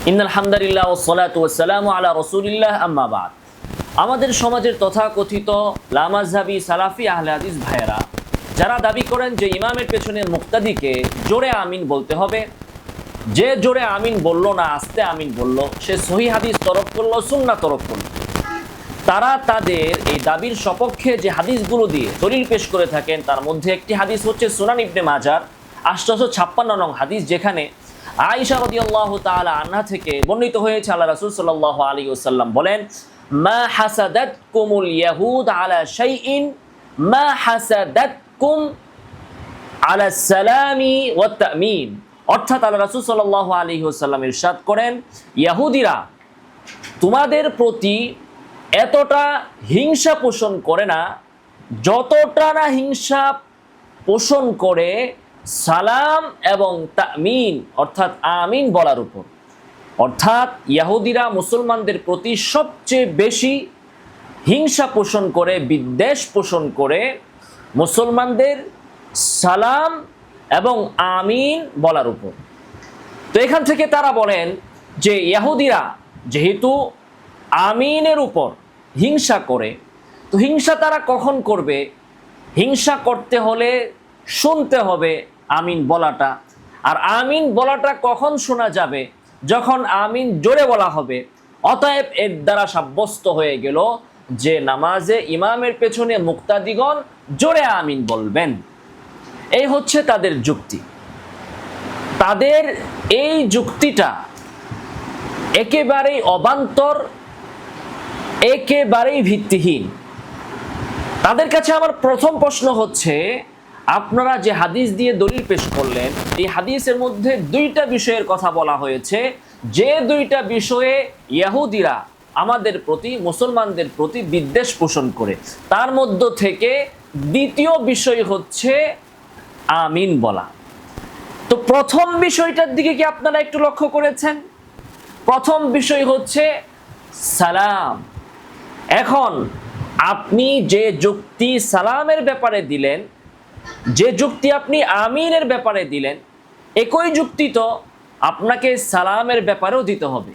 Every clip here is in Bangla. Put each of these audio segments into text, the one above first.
ইন্নাল হামদুলিল্লাহ ওয়াসসালাতু ওয়াসসালামু আলা রাসূলিল্লাহ আম্মা বাদ। আমাদের সমাজের তথাকথিত লামাযহাবী সালাফি আহলে হাদিস ভাইয়েরা যারা দাবি করেন যে ইমামের পেছনে মুক্তাদিকে জোরে আমিন বলতে হবে, যে জোরে আমিন বলল না আস্তে আমিন বলল সে সহিহ হাদিস তরক করলো, সুন্নাহ তরক করলো। তারা তাদের এই দাবির সপক্ষে যে হাদিসগুলো দিয়ে দলিল পেশ করে থাকেন তার মধ্যে একটি হাদিস হচ্ছে সুনান ইবনে মাজার 856 নং হাদিস, যেখানে আয়েশা রাদিয়াল্লাহু তাআলা আনহা থেকে বর্ণিত হয়েছে আল্লাহ রাসূল সাল্লাল্লাহু আলাইহি ওয়াসাল্লাম বলেন, মা হাসাদাতকুমুল ইয়াহুদ আলা শাইইন মা হাসাদাতকুম আলা সালামি ওয়াত তামিন। অর্থাৎ আল্লাহ রাসূল সাল্লাল্লাহু আলাইহি ওয়াসাল্লাম ইরশাদ করেন, ইহুদিরা তোমাদের প্রতি এতটা হিংসা পোষণ করে না যতটা না হিংসা পোষণ করে সালাম এবং তামিন অর্থাৎ আমিন বলার উপর। অর্থাৎ ইহুদিরা মুসলমানদের প্রতি সবচেয়ে বেশি হিংসা পোষণ করে, বিদ্বেষ পোষণ করে মুসলমানদের সালাম এবং আমিন বলার উপর। তো এখান থেকে তারা বলেন যে ইহুদিরা যেহেতু আমিনের উপর হিংসা করে, তো হিংসা তারা কখন করবে? হিংসা করতে হলে শুনতে হবে আমিন বলাটা। আর আমিন বলাটা কখন শোনা যাবে? যখন আমিন জোরে বলা হবে। অতএব এর দ্বারা সাব্যস্ত হয়ে গেল যে নামাজে ইমামের পেছনে মুক্তাদিগণ জোরে আমিন বলবেন। এই হচ্ছে তাদের যুক্তি। তাদের এই যুক্তিটা একেবারেই অবান্তর, একেবারেই ভিত্তিহীন। তাদের কাছে আমার প্রথম প্রশ্ন হচ্ছে, আপনারা যে হাদিস দিয়ে দলিল পেশ করলেন, এই হাদিসের মধ্যে দুইটা বিষয়ের কথা বলা হয়েছে, যে দুইটা বিষয়ে ইহুদিরা আমাদের প্রতি, মুসলমানদের প্রতি বিদ্বেষ পোষণ করে। তার মধ্য থেকে দ্বিতীয় বিষয় হচ্ছে আমিন বলা। তো প্রথম বিষয়টার দিকে কি আপনারা একটু লক্ষ্য করেছেন? প্রথম বিষয় হচ্ছে সালাম। এখন আপনি যে যুক্তি সালামের ব্যাপারে দিলেন, যে যুক্তি আপনি আমিনের ব্যাপারে দিলেন, একই যুক্তি তো আপনাকে সালামের ব্যাপারেও দিতে হবে।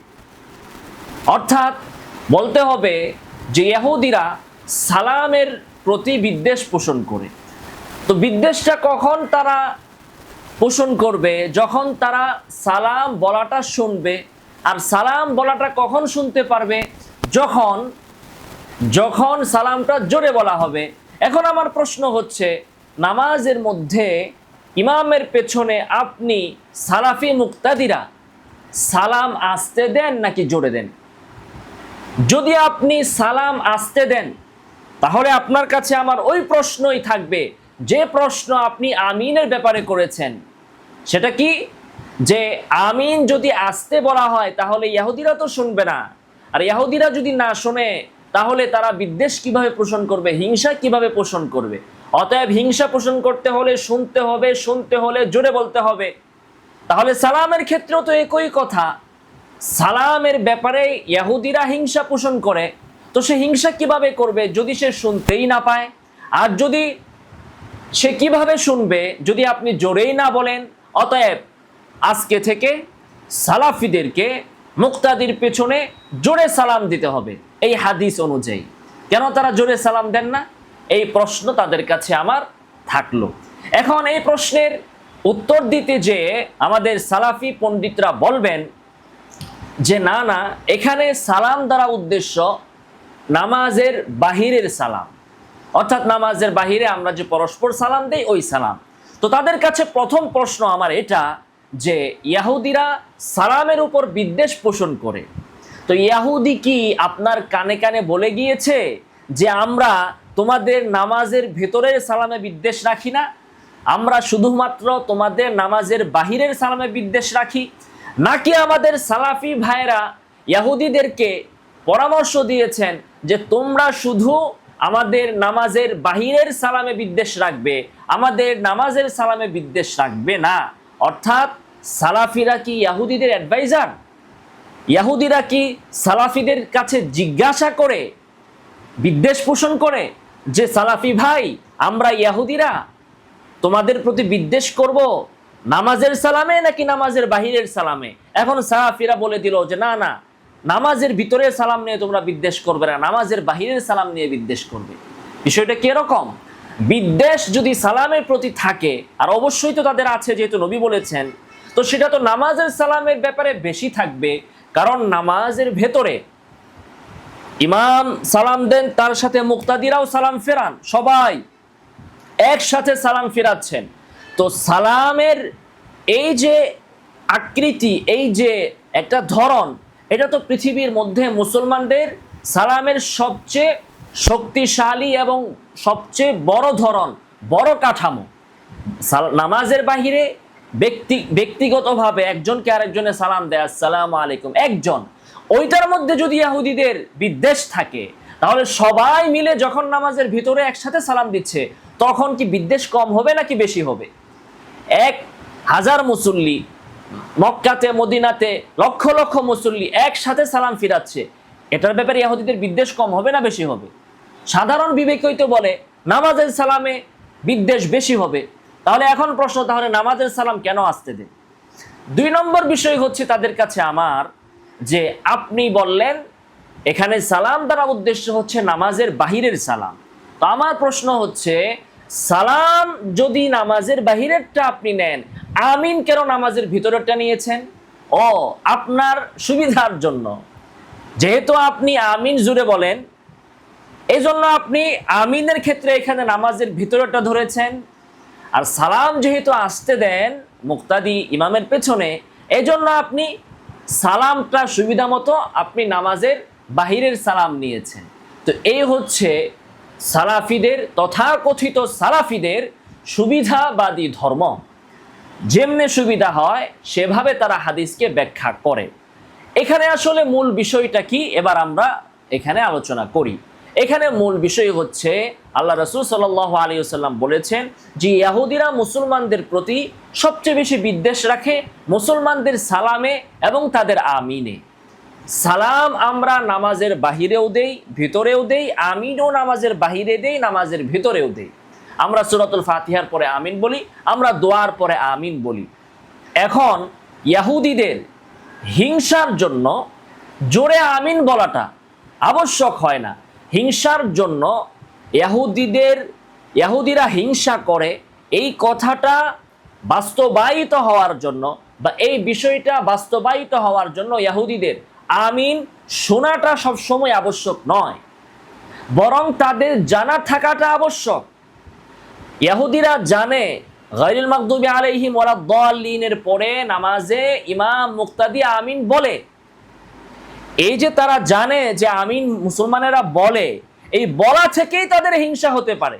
অর্থাৎ বলতে হবে যে ইহুদিরা সালামের প্রতি বিদ্বেষ পোষণ করে। তো বিদ্বেষটা কখন তারা পোষণ করবে? যখন তারা সালাম বলাটা শুনবে। আর সালাম বলাটা কখন শুনতে পারবে? যখন যখন সালামটা জোরে বলা হবে। এখন আমার প্রশ্ন হচ্ছে, নামাজের মধ্যে ইমামের পেছনে আপনি সালাফি মুক্তাদিরা সালাম আস্তে দেন নাকি জোরে দেন? যদি আপনি সালাম আস্তে দেন তাহলে আপনার কাছে আমার ওই প্রশ্নই থাকবে যে প্রশ্ন আপনি আমিনের ব্যাপারে করেছেন। সেটা কি? যে আমিন যদি আস্তে বলা হয় তাহলে ইহুদিরা তো শুনবে না। আর ইহুদিরা যদি না শোনে তাহলে তারা বিদ্বেষ কিভাবে পোষণ করবে, হিংসা কিভাবে পোষণ করবে? অতএব হিংসা পোষণ করতে হলে শুনতে হবে, শুনতে হলে জোরে বলতে হবে। তাহলে সালামের ক্ষেত্রেও তো একই কথা। সালামের ব্যাপারে ইহুদিরা হিংসা পোষণ করে, তো সে হিংসা কিভাবে করবে যদি সে শুনতেই না পায়? আর যদি সে কিভাবে শুনবে যদি আপনি জোরেই না বলেন? অতএব আজকে থেকে সালাফিদেরকে মুক্তাদির পেছনে জোরে সালাম দিতে হবে এই হাদিস অনুযায়ী। কেন তারা জোরে সালাম দেন না? এই প্রশ্ন তাদের কাছে আমার থাকলো। এখন এই প্রশ্নের উত্তর দিতে যে আমাদের সালাফি পণ্ডিতরা বলবেন যে না না, এখানে সালাম দ্বারা উদ্দেশ্য নামাজের বাহিরের সালাম, অর্থাৎ নামাজের বাহিরে আমরা যে পরস্পর সালাম দেই ওই সালাম। তো তাদের কাছে প্রথম প্রশ্ন আমার এটা যে ইহুদিরা সালামের উপর বিদ্বেষ পোষণ করে। তো ইহুদি কি আপনার কানে কানে বলে গিয়েছে যে আমরা তোমাদের নামাজের ভেতরের সালামে বিদ্বেষ রাখি না, আমরা শুধুমাত্র তোমাদের নামাজের বাহিরের সালামে বিদ্বেষ রাখি? নাকি আমাদের সালাফি ভাইরা ইহুদিদেরকে পরামর্শ দিয়েছেন যে তোমরা শুধু আমাদের নামাজের বাহিরের সালামে বিদ্বেষ রাখবে, আমাদের নামাজের সালামে বিদ্বেষ রাখবে না? অর্থাৎ সালাফিরা কি ইহুদিদের অ্যাডভাইজার? ইহুদিরা কি সালাফিদের কাছে জিজ্ঞাসা করে বিদ্বেষ পোষণ করে যে সালাফি ভাই আমরা ইহুদিরা তোমাদের প্রতি বিদ্বেষ করব, নামাজের সালামে নাকি নামাজের বাহিরের সালামে? এখন সাহাফিরা বলে দিল যে না না, নামাজের ভিতরের সালাম নিয়ে তোমরা বিদ্বেষ করবে না, নামাজের বাহিরের সালাম নিয়ে বিদ্বেষ করবে। বিষয়টা কি এরকম? বিদ্বেষ যদি সালামের প্রতি থাকে, আর অবশ্যই তো তাদের আছে যেহেতু নবী বলেছেন, তো সেটা তো নামাজের সালামের ব্যাপারে বেশি থাকবে। কারণ নামাজের ভেতরে ইমাম সালাম দেন, তার সাথে মুক্তাদিরাও সালাম ফেরান, সবাই একসাথে সালাম ফেরাচ্ছেন। তো সালামের এই যে আকৃতি, এই যে একটা ধরন, এটা তো পৃথিবীর মধ্যে মুসলমানদের সালামের সবচেয়ে শক্তিশালী এবং সবচেয়ে বড় ধরন, বড় কাঠামো। নামাজের বাহিরে ব্যক্তিগতভাবে একজনকে আরেকজনে সালাম দেয়, আসসালামু আলাইকুম, একজন, ওইটার মধ্যে যদি ইহুদিদের বিদ্বেষ থাকে, তাহলে সবাই মিলে যখন নামাজের ভিতরে একসাথে সালাম দিচ্ছে, তখন কি বিদ্বেষ কম হবে নাকি বেশি হবে? 1000 মুসল্লি মক্কাতে মদিনাতে লক্ষ লক্ষ মুসল্লি একসাথে সালাম ফিরাচ্ছে, এটার ব্যাপারে ইহুদিদের বিদ্বেষ কম হবে না বেশি হবে? সাধারণ বিবেকই তো বলে নামাজের সালামে বিদ্বেষ বেশি হবে। তাহলে এখন প্রশ্ন, তাহলে নামাজের সালাম কেন আসতে দেন? 2 নম্বর বিষয় হচ্ছে তাদের কাছে আমার, যে আপনি বললেন এখানে সালাম দ্বারা উদ্দেশ্য হচ্ছে নামাজের বাহিরের সালাম। তো আমার প্রশ্ন হচ্ছে, সালাম যদি নামাজের বাহিরেরটা আপনি নেন, আমিন কেন নামাজের ভিতরেরটা নিয়েছেন? ও, আপনার সুবিধার জন্য। যেহেতু আপনি আমিন জুড়ে বলেন, এই জন্য আপনি আমিনের ক্ষেত্রে এখানে নামাজের ভিতরেরটা ধরেছেন। আর সালাম যেহেতু আসতে দেন মুক্তাদি ইমামের পেছনে, এই জন্য আপনি সালামটা সুবিধা মতো আপনি নামাজের বাহিরের সালাম নিয়েছেন। তো এই হচ্ছে সালাফিদের, তথাকথিত সালাফিদের সুবিধাবাদী ধর্ম। যেমনে সুবিধা হয় সেভাবে তারা হাদিসকে ব্যাখ্যা করে। এখানে আসলে মূল বিষয়টা কি, এবার আমরা এখানে আলোচনা করি। এখানে মূল বিষয় হচ্ছে, আল্লাহ রাসূল সাল্লাল্লাহু আলাইহি ওয়াসাল্লাম বলেছেন যে ইহুদিরা মুসলমানদের প্রতি সবচেয়ে বেশি বিদ্বেষ রাখে মুসলমানদের সালামে এবং তাদের আমিনে। সালাম আমরা নামাজের বাহিরেও দেই, ভিতরেও দেই, আমিনও নামাজের বাহিরে দেই, নামাজের ভিতরেও দেই। আমরা সূরাতুল ফাতিহার পরে আমিন বলি, আমরা দোয়ার পরে আমিন বলি। এখন ইহুদিদের হিংসার জন্য জোরে আমিন বলাটা আবশ্যক হয় না। হিংসার জন্য ইহুদিরা হিংসা করে, এই কথাটা বাস্তবায়িত হওয়ার জন্য বা এই বিষয়টা বাস্তবায়িত হওয়ার জন্য ইহুদিদের আমিন শোনাটা সবসময় আবশ্যক নয়, বরং তাদের জানা থাকাটা আবশ্যক। ইহুদিরা জানে গায়রুল মাগদুবি আলাইহিম ওয়ালাদ-দাল্লিনের পরে নামাজে ইমাম মুক্তাদি আমিন বলে। এই যে তারা জানে যে আমিন মুসলমানেরা বলে, এই বলা থেকেই তাদের হিংসা হতে পারে,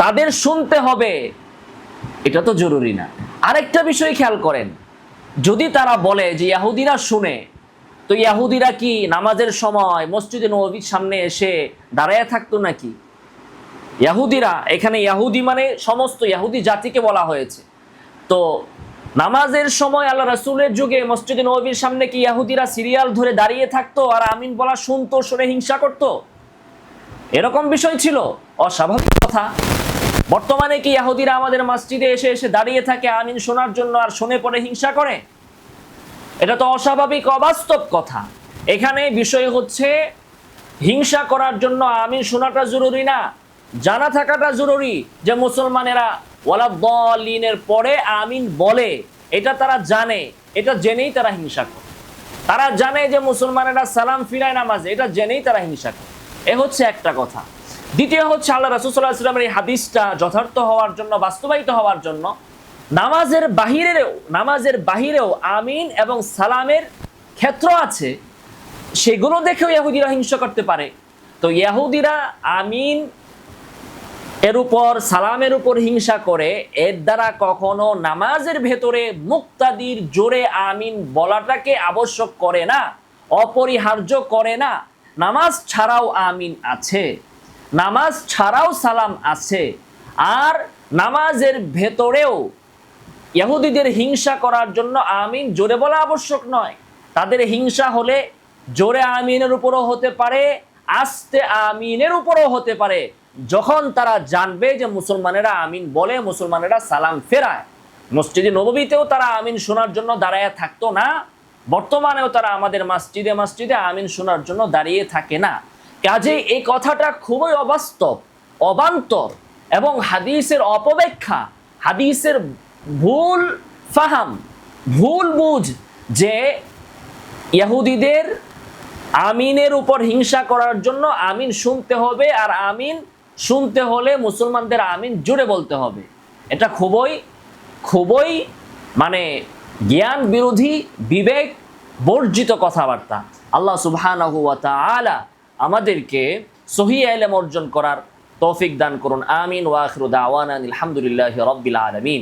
তাদের শুনতে হবে, এটা তো জরুরি না। আরেকটা বিষয় খেয়াল করেন, যদি তারা বলে যে ইহুদিরা শুনে, তো ইহুদিরা কি নামাজের সময় মসজিদে নববীর সামনে এসে দাঁড়ায় থাকতো নাকি? ইহুদিরা, এখানে ইহুদি মানে সমস্ত ইহুদি জাতিকে বলা হয়েছে। তো নামাজের সময় আল্লাহ রাসূলের যুগে মসজিদে নববীর সামনে কি ইহুদিরা সিরিয়াল ধরে দাঁড়িয়ে থাকতো আর আমিন বলা শুনতো, শুনে হিংসা করত? এরকম বিষয় ছিল? অস্বাভাবিক কথা। বর্তমানে কি ইহুদিরা আমাদের মসজিদে এসে এসে দাঁড়িয়ে থাকে আমিন শোনার জন্য আর শুনে পরে হিংসা করে? এটা তো অস্বাভাবিক, অবাস্তব কথা। এখানে বিষয় হচ্ছে হিংসা করার জন্য আমিন শোনাটা জরুরি না, জানা থাকাটা জরুরি যে মুসলমানেরা ওয়ালাদ-দাল্লিনের পরে আমিন বলে, এটা তারা জানে, এটা জেনেই তারা হিংসা করে। তারা জানে যে মুসলমানেরা সালাম ফিরায় নামাজে, এটা জেনেই তারা হিংসা করে। এ হচ্ছে একটা কথা। দ্বিতীয় হচ্ছে, আল্লাহ রাসূল সাল্লাল্লাহু আলাইহি ওয়াসাল্লামের এই হাদিসটা যথার্থ হওয়ার জন্য, বাস্তবায়িত হওয়ার জন্য নামাজের বাহিরেও আমিন এবং সালামের ক্ষেত্র আছে, সেগুলো দেখেও ইহুদিরা হিংসা করতে পারে। তো ইহুদিরা আমিন এর উপর, সালামের উপর হিংসা করে, এর দ্বারা কখনো নামাজের ভেতরে মুক্তাদির জোরে আমিন বলাটাকে আবশ্যক করে না, অপরিহার্য করে না। নামাজ ছাড়াও আমিন আছে, নামাজ ছাড়াও সালাম আছে। আর নামাজের ভেতরেও ইহুদিদের হিংসা করার জন্য আমিন জোরে বলা আবশ্যক নয়। তাদের হিংসা হলে জোরে আমিনের উপরও হতে পারে, আস্তে আমিনের উপরও হতে পারে। যখন তারা জানবে যে মুসলমানেরা আমিন বলে, মুসলমানেরা সালাম ফেরায়, মসজিদে নববীতেও তারা আমিন শোনার জন্য দাঁড়ায় থাকতো না, বর্তমানেও তারা আমাদের মসজিদে মসজিদে আমিন শোনার জন্য দাঁড়িয়ে থাকে না। কাজেই এই কথাটা খুবই অবাস্তব, অবান্তর এবং হাদিসের অপব্যাখ্যা, হাদিসের ভুল ফাহাম, ভুল বুঝ যে ইহুদিদের আমিনের উপর হিংসা করার জন্য আমিন শুনতে হবে, আর আমিন শুনতে হলে মুসলমানদের আমিন জুড়ে বলতে হবে। এটা খুবই খুবই মানে জ্ঞান বিরোধী, বিবেক বর্জিত কথাবার্তা। আল্লাহ সুবহানাহু ওয়া তাআলা আমাদেরকে সহিহ ইলম অর্জন করার তৌফিক দান করুন। আমিন ওয়া আখিরু দাওয়ানা আলহামদুলিল্লাহি রাব্বিল আলামিন।